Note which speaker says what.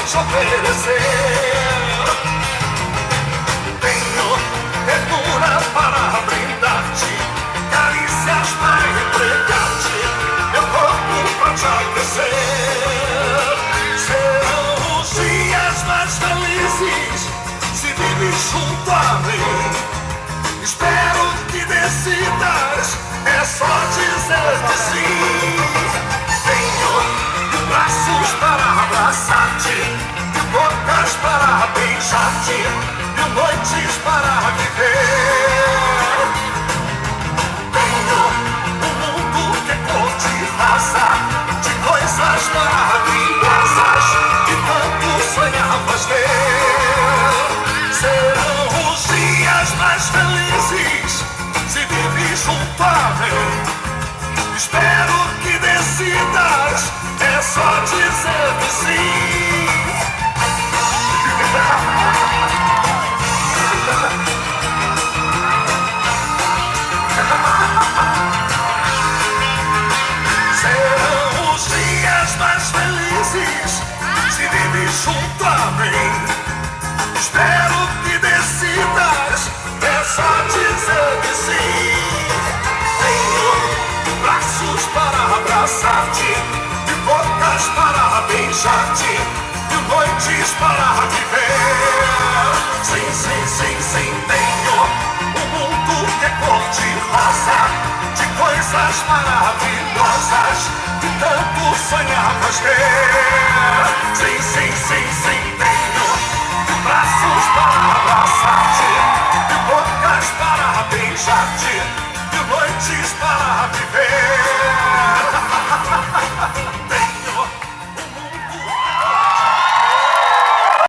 Speaker 1: te oferecer. Tenho ternura para brindar-te, carícias para entregar-te, meu corpo pra te aquecer. Serão os dias mais felizes se vives junto a mim. Espero que decidas, é só dizer que sim. Tenho braços para abraçar-te, e bocas para beijar-te, e noites para viver. Tenho um mundo que é cor de raça, de coisas maravilhosas que tanto sonhavas ter. Serão os dias mais felizes se vives junto a mim. Espero que decidas, é só dizer que sim. Serão os dias mais felizes se vives junto a mim. Espero que decidas, é só dizer que sim. Tenho braços para abraçar-te, e bocas para beijar-te, e noites para viver. Sim, sim, sim, sim, tenho um mundo que é cor de rosa, de coisas maravilhosas que tanto sonhavas ter. Sim, sim, sim, sim, tenho braços para abraçar-te, e bocas para beijar-te, e noites para viver.